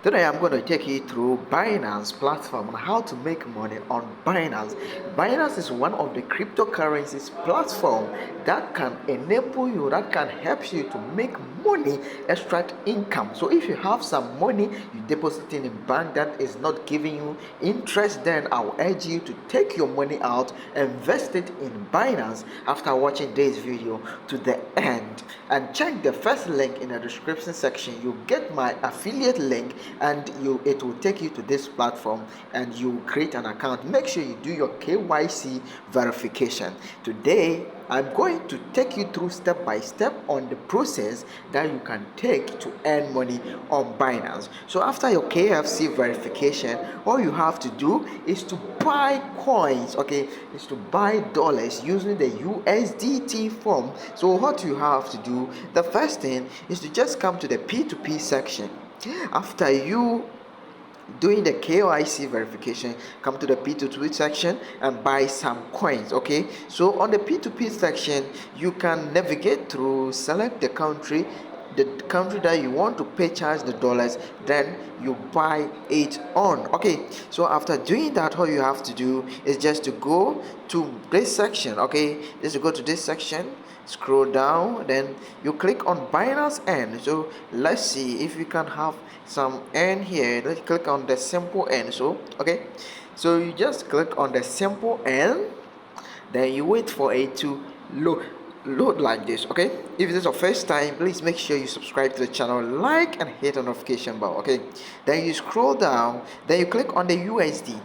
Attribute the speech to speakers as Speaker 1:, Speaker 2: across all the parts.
Speaker 1: Today I'm going to take you through Binance platform and how to make money on Binance. Binance is one of the cryptocurrencies platform that can enable you, that can help you to make money, extract income. So if you have some money you deposit in a bank that is not giving you interest, then I will urge you to take your money out, invest it in Binance after watching this video to the end, and check the first link in the description section. You get my affiliate link and it will take you to this platform and you create an account. Make sure you do your KYC verification. Today I'm going to take you through step by step on the process that you can take to earn money on Binance. So after your KFC verification, all you have to do is to buy coins, okay, is to buy dollars using the USDT form. So what you have to do, the first thing is to just come to the P2P section. After you doing the KYC verification, come to the P2P section and buy some coins. Okay, so on the P2P section you can navigate through, select the country that you want to pay charge the dollars, then you buy it on. Okay, so after doing that, all you have to do is just to go to this section. Okay, just to go to this section, scroll down, then you click on Binance Earn. So let's see if we can have some earn here. Let's click on the simple earn. So okay, so you just click on the simple earn, then you wait for it to load like this. Okay, if this is your first time, please make sure you subscribe to the channel, like and hit the notification bell. Okay, then you scroll down, then you click on the USD.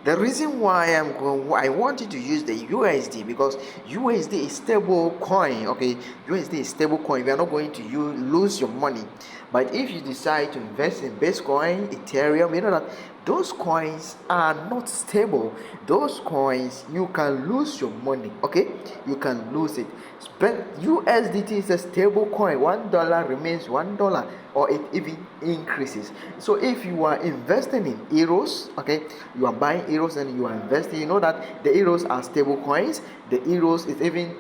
Speaker 1: The reason why I want you to use the USD because USD is stable coin. Okay, USD is stable coin. We are not going to lose your money. But if you decide to invest in Bitcoin, Ethereum, you know that those coins are not stable. Those coins, you can lose your money. Okay, you can lose it. But USDT is a stable coin. $1 remains $1, or it even increases. So if you are investing in euros, okay, you are buying euros and you are investing, you know that the euros are stable coins. The euros is even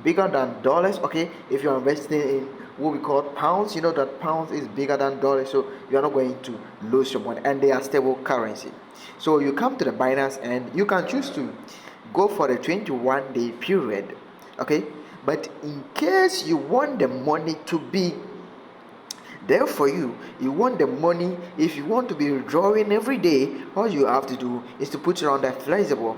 Speaker 1: bigger than dollars. Okay, if you are investing in what we call pounds, you know that pounds is bigger than dollars, so you are not going to lose your money, and they are stable currency. So you come to the Binance and you can choose to go for the 21-day period. Okay, but in case you want the money to be there for you, you want the money, if you want to be withdrawing every day, all you have to do is to put it on that flexible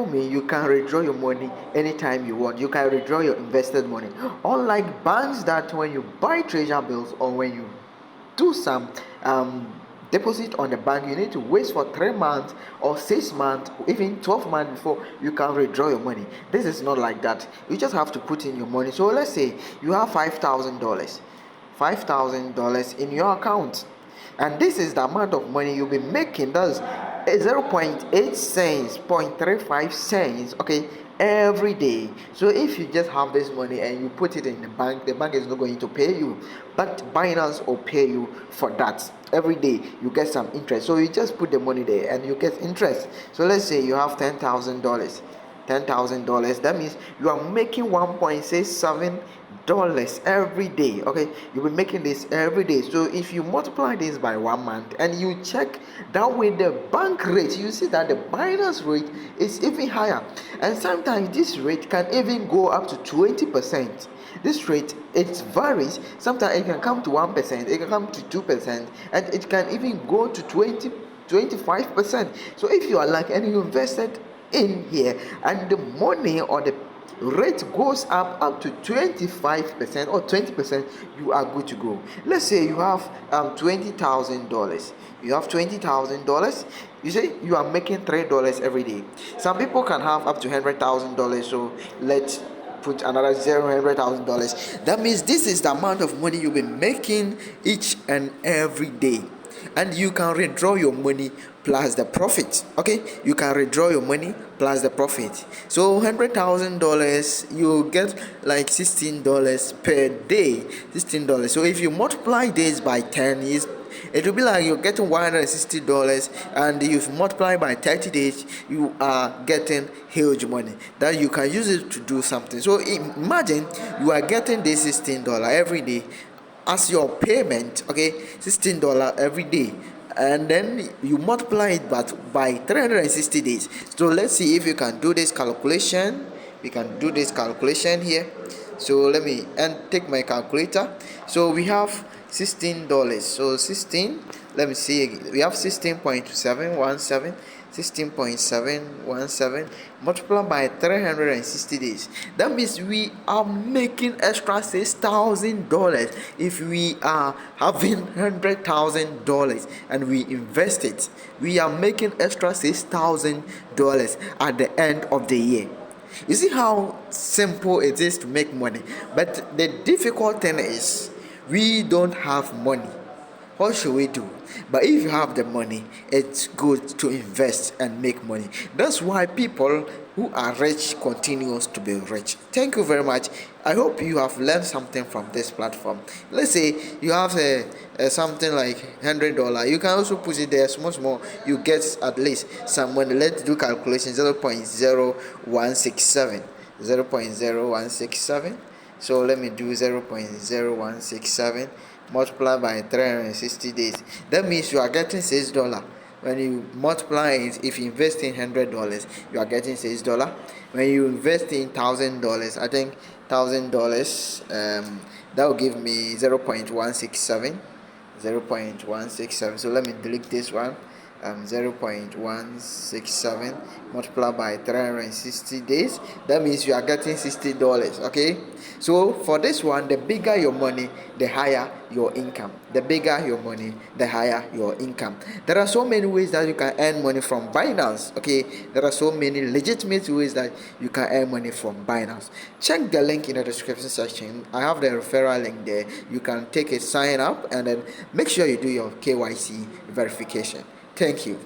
Speaker 1: means you can withdraw your money anytime you want. You can withdraw your invested money, unlike banks that when you buy treasure bills or when you do some deposit on the bank, you need to wait for 3 months or 6 months, even 12 months before you can withdraw your money. This is not like that. You just have to put in your money. So let's say you have $5,000 in your account, and this is the amount of money you'll be making. That's 0.8 cents, 0.35 cents, okay, every day. So if you just have this money and you put it in the bank is not going to pay you, but Binance will pay you for that. Every day you get some interest, so you just put the money there and you get interest. So let's say you have $10,000. That means you are making $1.67 every day. Okay, you'll be making this every day. So if you multiply this by 1 month and you check that with the bank rate, you see that the Binance rate is even higher, and sometimes this rate can even go up to 20%. This rate, it varies. Sometimes it can come to 1%, it can come to 2%, and it can even go to 25%. So if you are like and you invested in here and the money or the rate goes up to 25% or 20%, you are good to go. Let's say you have $20,000. You have $20,000. You say you are making $3 every day. Some people can have up to $100,000. So let's put another $100,000. That means this is the amount of money you'll be making each and every day, and you can withdraw your money plus the profit. Okay, you can withdraw your money plus the profit. So $100,000, you get like $16 per day. $16. So if you multiply this by 10, it will be like you're getting $160, and if you multiply by 30 days, you are getting huge money that you can use it to do something. So imagine you are getting this $16 every day as your payment, okay, $16 every day, and then you multiply it by 360 days. So let's see if you can do this calculation. We can do this calculation here. So let me take my calculator. So we have $16. So 16, let me see, we have 16.717, 16.717 multiplied by 360 days. That means we are making extra $6,000 if we are having $100,000 and we invest it. We are making extra $6,000 at the end of the year. You see how simple it is to make money, but the difficult thing is we don't have money. What should we do? But if you have the money, it's good to invest and make money. That's why people who are rich continues to be rich. Thank you very much. I hope you have learned something from this platform. Let's say you have something like $100. You can also put it there small. You get at least some money. Let's do calculation. 0.0167. 0.0167. So let me do 0.0167 multiplied by 360 days. That means you are getting $6. When you multiply it, if you invest in $100, you are getting $6. When you invest in $1,000, I think $1,000, that will give me 0.167. 0.167. So let me delete this one. 0.167 multiplied by 360 days. That means you are getting $60. Okay, so for this one, the bigger your money, the higher your income. The bigger your money, the higher your income. There are so many ways that you can earn money from Binance. Okay, there are so many legitimate ways that you can earn money from Binance. Check the link in the description section. I have the referral link there. You can take it, sign up, and then make sure you do your KYC verification. Thank you.